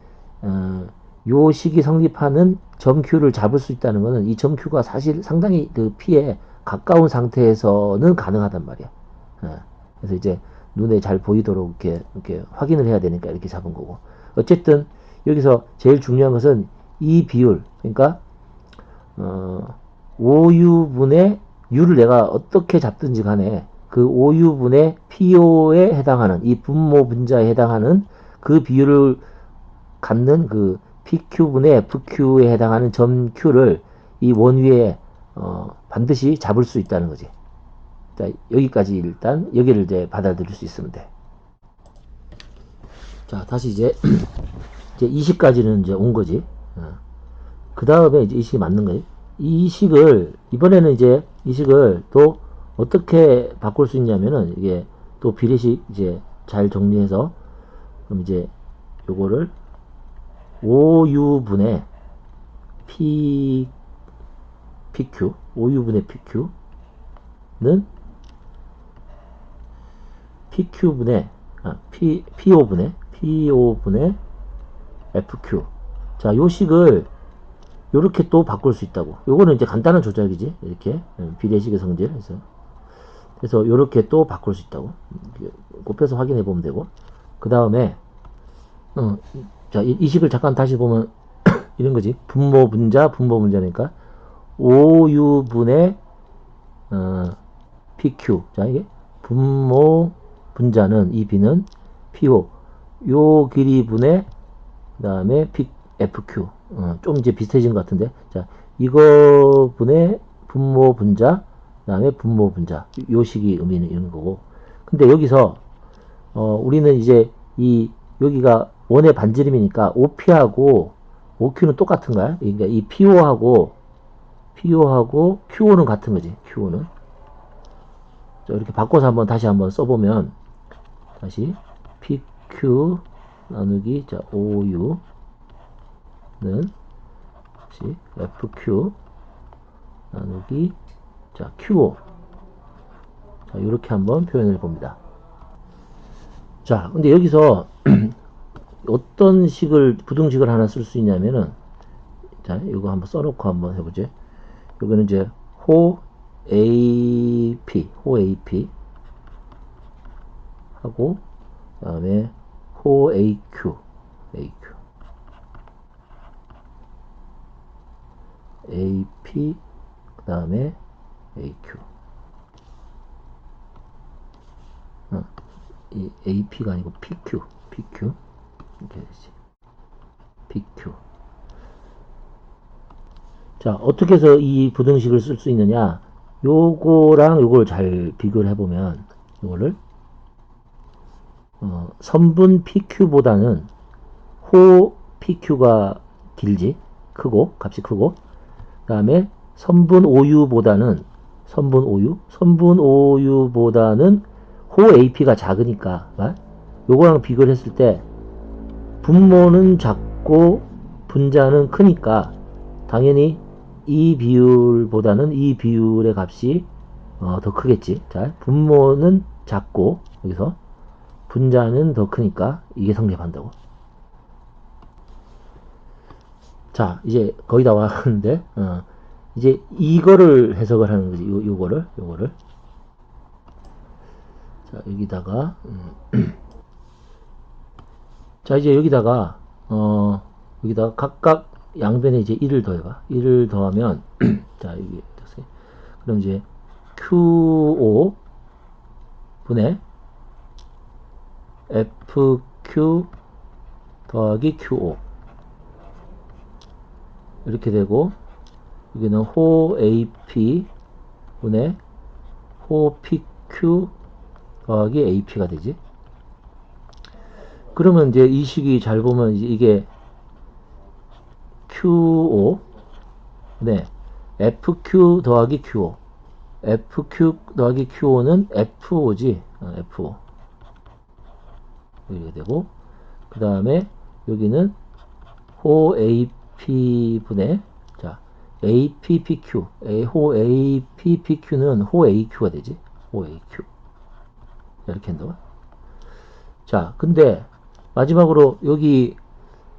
요 식이 성립하는 점 Q를 잡을 수 있다는 것은 이 점 Q가 사실 상당히 그 P에 가까운 상태에서는 가능하단 말이야. 그래서 이제 눈에 잘 보이도록 이렇게 확인을 해야 되니까 이렇게 잡은 거고. 어쨌든 여기서 제일 중요한 것은 이 비율, 그러니까 OU분의 U를 내가 어떻게 잡든지 간에 그 OU분의 PO에 해당하는, 이 분모 분자에 해당하는 그 비율을 갖는 그 PQ분의 FQ에 해당하는 점 Q를 이 원위에 반드시 잡을 수 있다는 거지. 자, 여기까지 일단 여기를 이제 받아들일 수 있으면 돼. 자, 다시 이제 20까지는 이제 온 거지. 그 다음에 이제 이 식이 맞는 거지. 이 식을 이번에는 이제 이 식을 또 어떻게 바꿀 수 있냐면은, 이게 또 비례식 이제 잘 정리해서, 그럼 이제 요거를 OU분의 PQ, OU분의 PQ는 PQ분의 PO분의 FQ. 자, 요 식을 요렇게 또 바꿀 수 있다고. 요거는 이제 간단한 조작이지. 이렇게 비례식의 성질. 그래서 요렇게 또 바꿀 수 있다고. 곱해서 확인해 보면 되고. 그 다음에 자, 이 식을 잠깐 다시 보면 이런 거지. 분모 분자니까 OU분의 PQ. 자, 이게 분모 분자는 이 B는 PO 요 길이분의 그 다음에 FQ. 좀 이제 비슷해진 것 같은데. 자, 이거 분의 분모 분자, 그 다음에 분모 분자. 요 식이 의미는 이런 거고. 근데 여기서 우리는 이제 여기가 원의 반지름이니까 OP하고 OQ는 똑같은 거야. 그러니까 이 PO하고 QO는 같은 거지. QO는. 자, 이렇게 바꿔서 다시 한번 써보면, 다시 PQ 나누기 자 OU는 다시 FQ 나누기 자 QO. 자, 이렇게 한번 표현을 봅니다. 자, 근데 여기서 어떤 부등식을 하나 쓸 수 있냐면은, 자, 이거 한번 써놓고 한번 해보죠. 여기는 이제 호 AP 하고, 그 다음에 호 AQ AP, 그 다음에 AQ. 이 AP가 아니고 PQ 이렇게 되지. PQ. 자, 어떻게 해서 이 부등식을 쓸 수 있느냐? 요거랑 요걸 잘 비교를 해보면, 요거를 선분 PQ보다는 호 PQ가 길지, 값이 크고, 그 다음에 선분 OU보다는 호 AP가 작으니까, 요거랑 비교를 했을 때 분모는 작고 분자는 크니까 당연히 이 비율보다는 이 비율의 값이 더 크겠지. 자, 분모는 작고 여기서 분자는 더 크니까 이게 성립한다고. 자, 이제 거의 다 왔는데 이제 이거를 해석을 하는 거지. 요거를 자, 여기다가 자, 이제 여기다가 여기다가 각각 양변에 이제 1을 더해봐. 1을 더하면 자, 여기 됐어요. 그럼 이제 QO 분의 FQ 더하기 QO 이렇게 되고, 여기는 호 AP 분의 호 PQ 더하기 AP가 되지. 그러면 이제 이 식이 잘 보면 이제 이게 QO 네 FQ 더하기 QO, FQ 더하기 QO는 FO지. FO 이렇게 되고, 그 다음에 여기는 호 AP 분의 자 APPQ, 호 APPQ는 호 AQ가 되지. 호 AQ 이렇게 한다고. 자, 근데 마지막으로 여기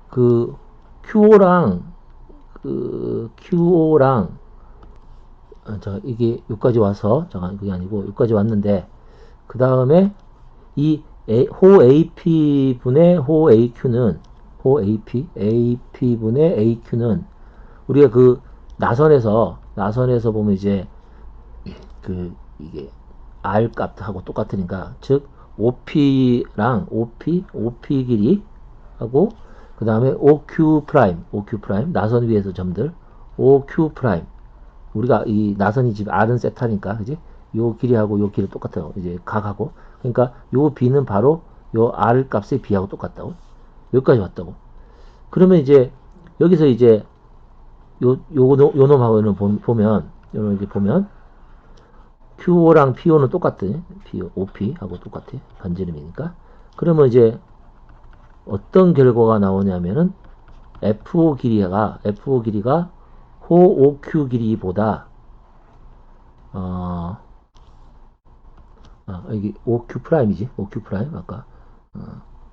그 QO랑 자, 이게 여기까지 와서 잠깐 그게 아니고 여기까지 왔는데, 그 다음에 이 호 AP 분의 호 AQ는 호 AP 분의 AQ는 우리가 그 나선에서 보면 이제 그 이게 R 값하고 똑같으니까, 즉 OP랑 OP 길이 하고 그 다음에 OQ 프라임 나선 위에서 점들 OQ 프라임, 우리가 이 나선이 지금 R은 세타니까 그지? 요 길이하고 요 길이 똑같아요. 이제 각하고, 그러니까 요 B는 바로 요 R 값의 B하고 똑같다고. 여기까지 왔다고. 그러면 이제 여기서 이제 요 놈하고는 보면 요런 이제 보면 QO랑 PO는 똑같대. OP하고 똑같아. 반지름이니까. 그러면 이제 어떤 결과가 나오냐면은 FO 길이가 호 OQ 길이보다 여기 OQ 프라임이지. OQ 프라임 아까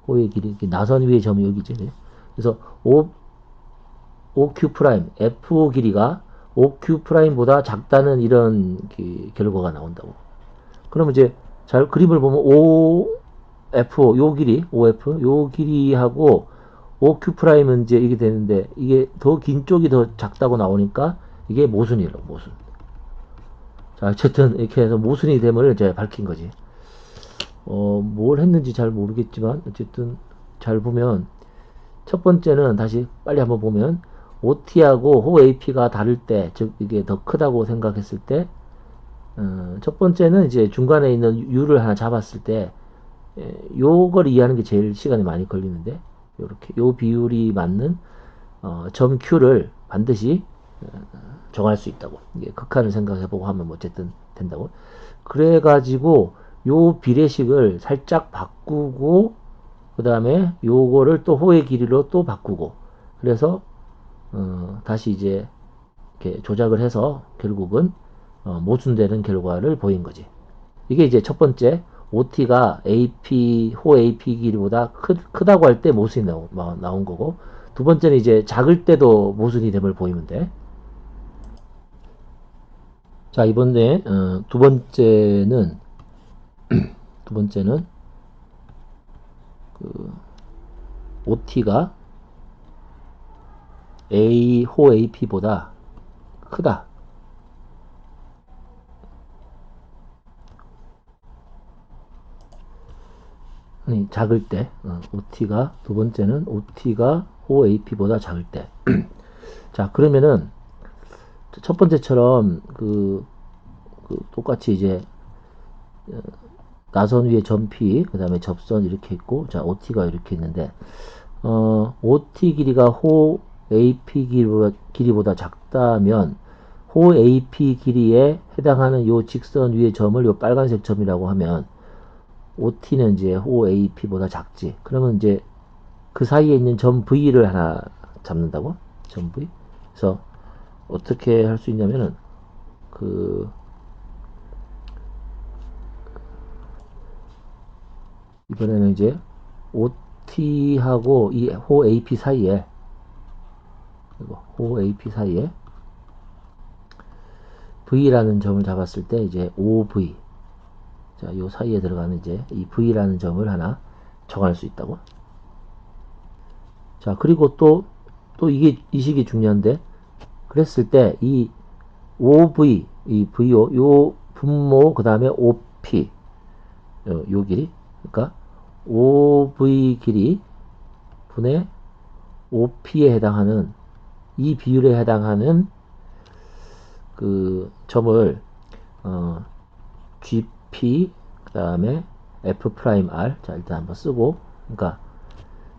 호의 길이 나선 위의 점이 여기지. 그래서 OQ 프라임 FO 길이가 OQ 프라임보다 작다는 이런 결과가 나온다고. 그러면 이제 잘 그림을 보면 OFO 요 길이 OF 요 길이하고 OQ 프라임은 이제 이게 되는데, 이게 더 긴 쪽이 더 작다고 나오니까 이게 모순이라고. 모순. 자, 어쨌든 이렇게 해서 모순이 됨을 제가 밝힌 거지. 뭘 했는지 잘 모르겠지만 어쨌든 잘 보면, 첫 번째는 다시 빨리 한번 보면 OT하고 호 AP가 다를 때, 즉 이게 더 크다고 생각했을 때, 첫 번째는 이제 중간에 있는 U를 하나 잡았을 때 요걸 이해하는 게 제일 시간이 많이 걸리는데, 요렇게 요 비율이 맞는 점 Q를 반드시 정할 수 있다고. 이게 극한을 생각해보고 하면 뭐 어쨌든 된다고. 그래가지고 요 비례식을 살짝 바꾸고, 그 다음에 요거를 또 호의 길이로 또 바꾸고, 그래서 다시 이제 이렇게 조작을 해서 결국은 모순되는 결과를 보인 거지. 이게 이제 첫 번째, OT가 호 AP 길이보다 크다고 할 때 모순이 나온 거고, 두 번째는 이제 작을 때도 모순이 됨을 보이면 돼. 자, 이번에 두 번째는 그 OT가 호 AP보다 크다. 아니, 작을 때, 두 번째는 OT가 호 AP보다 작을 때. 자, 그러면은, 첫 번째처럼, 똑같이 이제, 나선 위에 점 P, 그 다음에 접선 이렇게 있고, 자, OT가 이렇게 있는데, OT 길이가 호 AP 길이보다 작다면, 호 AP 길이에 해당하는 요 직선 위의 점을 요 빨간색 점이라고 하면, OT는 이제 OAP보다 작지. 그러면 이제 그 사이에 있는 점 V를 하나 잡는다고? 점 V? 그래서 어떻게 할 수 있냐면은 그 이번에는 이제 OT하고 이 OAP 사이에 이거 OAP 사이에 V라는 점을 잡았을 때 이제 OV 자, 요 사이에 들어가는 이제 이 V라는 점을 하나 정할 수 있다고. 자, 그리고 또 이게 이 식이 중요한데 그랬을 때 이 OV 이 VO 요 분모 그다음에 OP 요 길이 그러니까 OV 길이 분의 OP에 해당하는 이 비율에 해당하는 그 점을 GP 그 다음에 F'R 자 일단 한번 쓰고 그러니까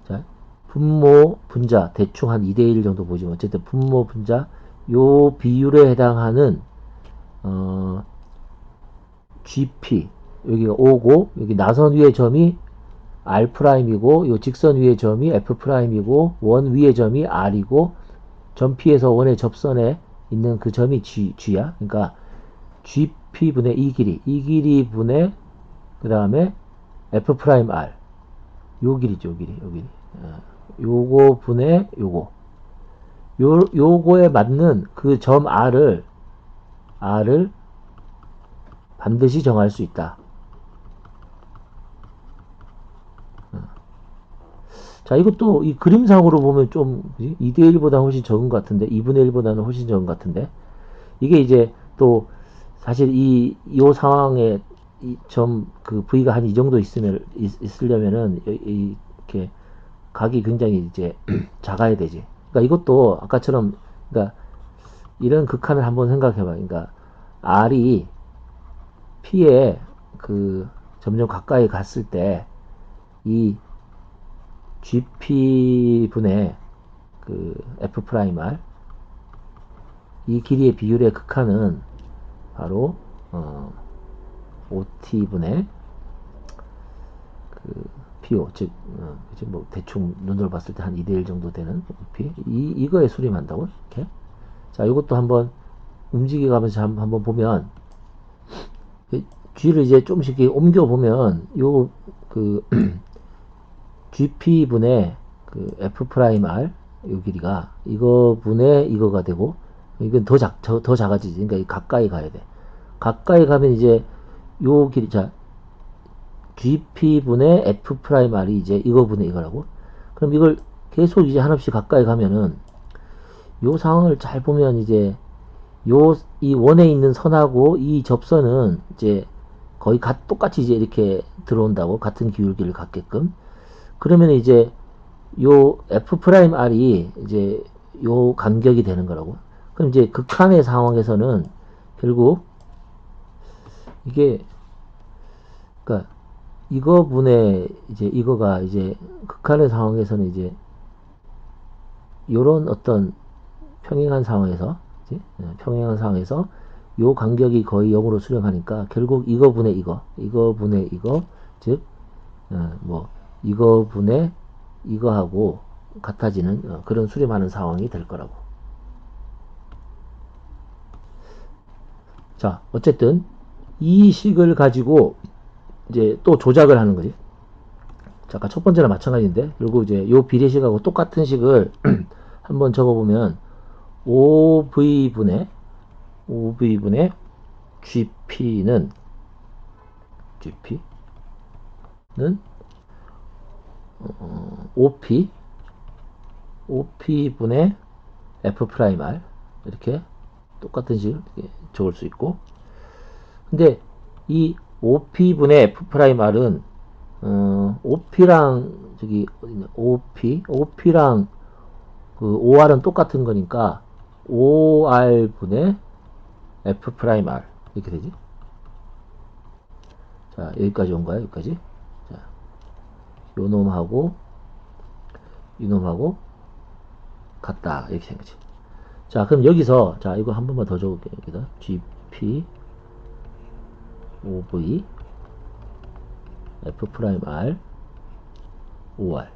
자 분모 분자 대충 한 2대1 정도 보지만 어쨌든 분모 분자 요 비율에 해당하는 GP 여기가 O고 여기 나선 위의 점이 R'이고 요 직선 위의 점이 F'이고 원 위의 점이 R이고 점 P에서 원의 접선에 있는 그 점이 G야. 그러니까 GP분의 이 길이 분의 그 다음에 F'R 요 길이죠. 요 길이 요거 분의 요거에 맞는 그 점 R을 반드시 정할 수 있다. 자, 이것도 이 그림상으로 보면 좀 2대1보다 훨씬 적은 것 같은데 2분의 1보다는 훨씬 적은 것 같은데 이게 이제 또 사실 요 상황에 점 그 V가 한 이 정도 있으려면은 이렇게 각이 굉장히 이제 작아야 되지. 그러니까 이것도 아까처럼 그러니까 이런 극한을 한번 생각해봐. 그러니까 R이 P에 그 점점 가까이 갔을 때 이 GP분의 그 F'R 이 길이의 비율의 극한은 바로 OT분의 그 PO 즉 뭐 대충 눈으로 봤을 때 한 2대1 정도 되는 OP 이거에 수렴한다고 이렇게 자 이것도 한번 움직여가면서 한번 보면 G를 이제 조금씩 옮겨 보면 요 그 GP분의 그 F'R 요 길이가 이거 분의 이거가 되고 이건 더 작아지지. 그러니까 가까이 가야 돼. 가까이 가면 이제 요 길이 자 GP분의 F'R이 이제 이거 분의 이거라고. 그럼 이걸 계속 이제 한없이 가까이 가면은 요 상황을 잘 보면 이제 이 원에 있는 선하고 이 접선은 이제 거의 똑같이 이제 이렇게 들어온다고 같은 기울기를 갖게끔 그러면 이제 요 F'R이 이제 요 간격이 되는 거라고. 그럼 이제 극한의 상황에서는 결국 이게 그러니까 이거분의 이제 이거가 이제 극한의 상황에서는 이제 요런 어떤 평행한 상황에서 평행한 상황에서 요 간격이 거의 0으로 수렴하니까 결국 이거분의 이거분의 이거 즉 뭐 이거분의 이거하고 같아지는 그런 수렴하는 상황이 될 거라고. 자, 어쨌든 이 식을 가지고 이제 또 조작을 하는 거지. 자, 아까 첫 번째랑 마찬가지인데, 그리고 이제 요 비례식하고 똑같은 식을 한번 적어보면 OV분의 GP는 OP분의 F'R 이렇게 똑같은 식을 적을 수 있고 근데 이 OP분의 F'R은 OP랑 저기 어디냐 OP랑 그 OR은 똑같은 거니까 OR분의 F'R 이렇게 되지. 자 여기까지 온 거야 여기까지. 자 요놈하고 이놈하고 같다 이렇게 된 거지. 자 그럼 여기서 자 이거 한 번만 더 적을게요. 여기다 GP OV F 프라임 R, OR.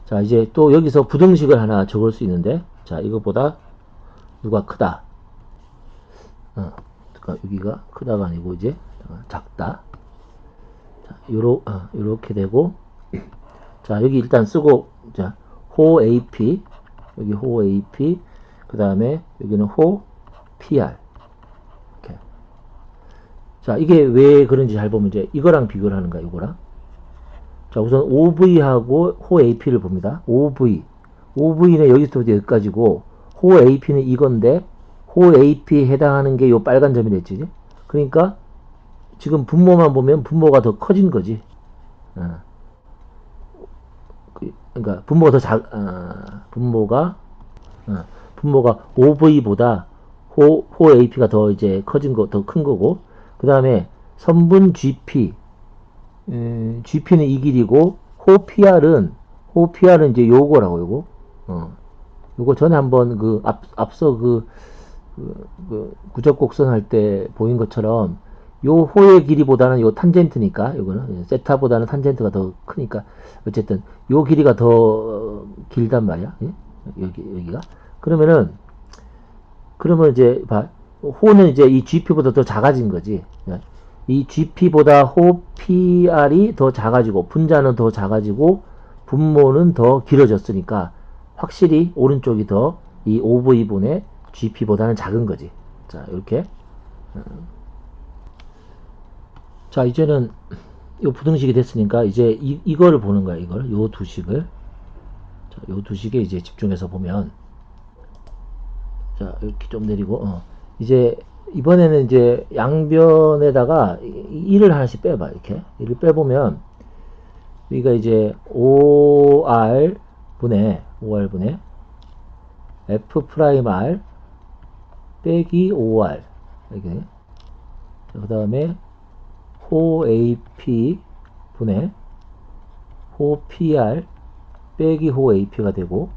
자, 이제 또 여기서 부등식을 하나 적을 수 있는데, 자, 이것보다 누가 크다. 그러니까 여기가 크다가 아니고 이제 작다. 자, 요렇게 되고, 자, 여기 일단 쓰고, 자, 호 AP, 여기 호 AP, 그 다음에 여기는 호 PR. 이렇게. 자, 이게 왜 그런지 잘 보면 이제 이거랑 비교를 하는 거야, 이거랑. 자, 우선 OV하고 호 AP를 봅니다. OV. OV는 여기서부터 여기까지고, 호 AP는 이건데, 호 AP에 해당하는 게 요 빨간 점이 됐지. 그러니까, 지금 분모만 보면 분모가 더 커진 거지. 그러니까, 분모가 더 분모가 OV보다 호 AP가 더 이제 커진 거, 더 큰 거고, 그 다음에 선분 GP, GP는 이 길이고, 호 PR은 이제 요거라고, 요거. 요거 전에 한번 앞서 구적곡선 할 때 보인 것처럼, 요 호의 길이보다는 요 탄젠트니까, 요거는, 세타보다는 탄젠트가 더 크니까, 어쨌든, 요 길이가 더 길단 말이야. 예? 여기가. 그러면 이제, 호는 이제 이 GP보다 더 작아진 거지. 이 GP보다 호 PR이 더 작아지고, 분자는 더 작아지고, 분모는 더 길어졌으니까, 확실히 오른쪽이 더 이 OV분의 GP보다는 작은 거지. 자, 이렇게. 자, 이제는 이 부등식이 됐으니까, 이제 이거를 보는 거야, 이걸. 요 두 식을. 자, 요 두 식에 이제 집중해서 보면, 자, 이렇게 좀 내리고, 이제, 이번에는 이제 양변에다가 1을 하나씩 빼봐, 이렇게. 1을 빼보면, 여기가 이제 OR분의 F 프라임 R 빼기 OR. 이렇게. 그 다음에 호 AP 분의 호 PR 빼기 호 AP가 되고,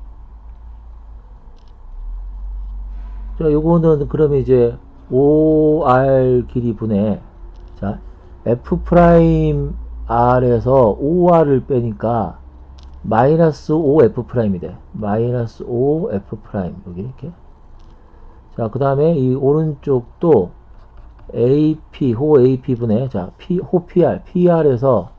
자, 요거는 그러면 이제 OR 길이 분의, 자, F 프라임 R에서 OR을 빼니까 마이너스 OF 프라임이 돼. 마이너스 OF 프라임. 여기 이렇게. 자, 그 다음에 이 오른쪽도 AP, 호 AP 분의, 자, 호 PR에서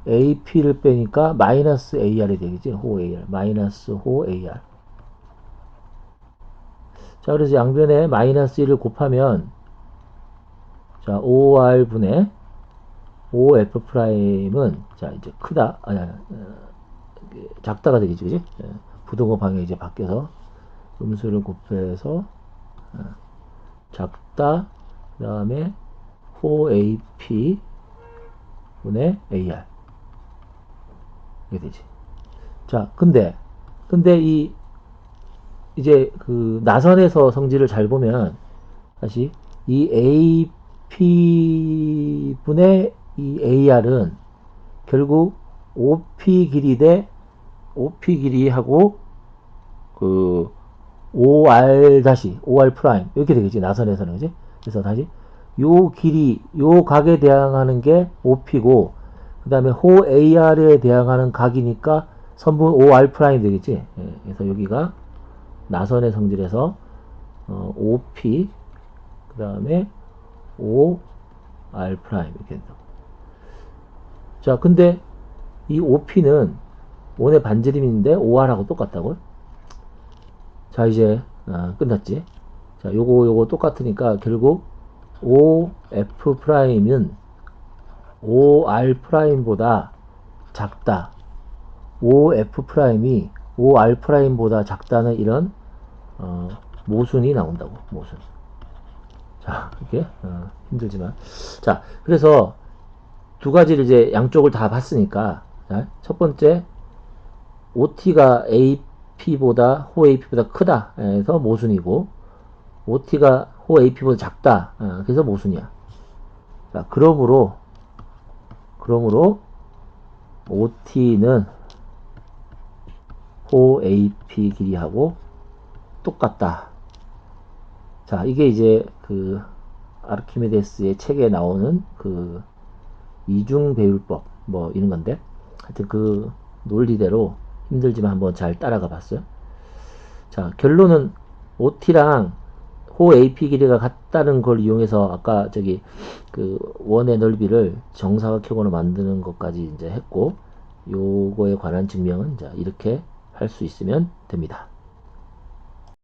AP를 빼니까 마이너스 AR이 되겠지. 호 AR. 마이너스 호 AR. 자, 그래서 양변에 마이너스 1을 곱하면, 자, OR분의 OF 프라임은, 자, 이제 크다. 작다가 되겠지, 그지? 부등호 방향이 이제 바뀌어서, 음수를 곱해서, 작다, 그 다음에, 호 AP 분의 AR. 이게 되지. 자, 근데, 이제 나선에서 성질을 잘 보면, 다시, 이 AP 분의 이 AR은 결국 OP 길이 대 OP 길이하고 OR 프라임 이렇게 되겠지. 나선에서는. 그지? 그래서 다시 요 길이 요 각에 대항하는 게 OP고, 그 다음에 호 AR에 대항하는 각이니까 선분 OR 프라임 되겠지. 그래서 여기가 나선의 성질에서 OP 그 다음에 OR 프라임 이렇게 된다고. 자, 근데 이 OP는 원의 반지름인데 OR하고 똑같다고. 자, 이제 끝났지. 자, 요거 똑같으니까 결국 OF 프라임은 OR 프라임보다 작다. OF 프라임이 OR 프라임보다 작다는 이런 모순이 나온다고. 모순. 자, 이렇게 힘들지만, 자, 그래서 두 가지를 이제 양쪽을 다 봤으니까, 자, 첫 번째 OT가 AP보다 호 AP보다 크다 해서 모순이고, OT가 호 AP보다 작다 그래서 모순이야. 자, 그러므로 OT는 호 AP 길이하고 똑같다. 자, 이게 이제 아르키메데스의 책에 나오는 그 이중 배율법 뭐 이런 건데, 하여튼 그 논리대로 힘들지만 한번 잘 따라가 봤어요. 자, 결론은 OT랑 호 AP 길이가 같다는 걸 이용해서 아까 저기 그 원의 넓이를 정사각형으로 만드는 것까지 이제 했고, 요거에 관한 증명은 이제 이렇게 할 수 있으면 됩니다.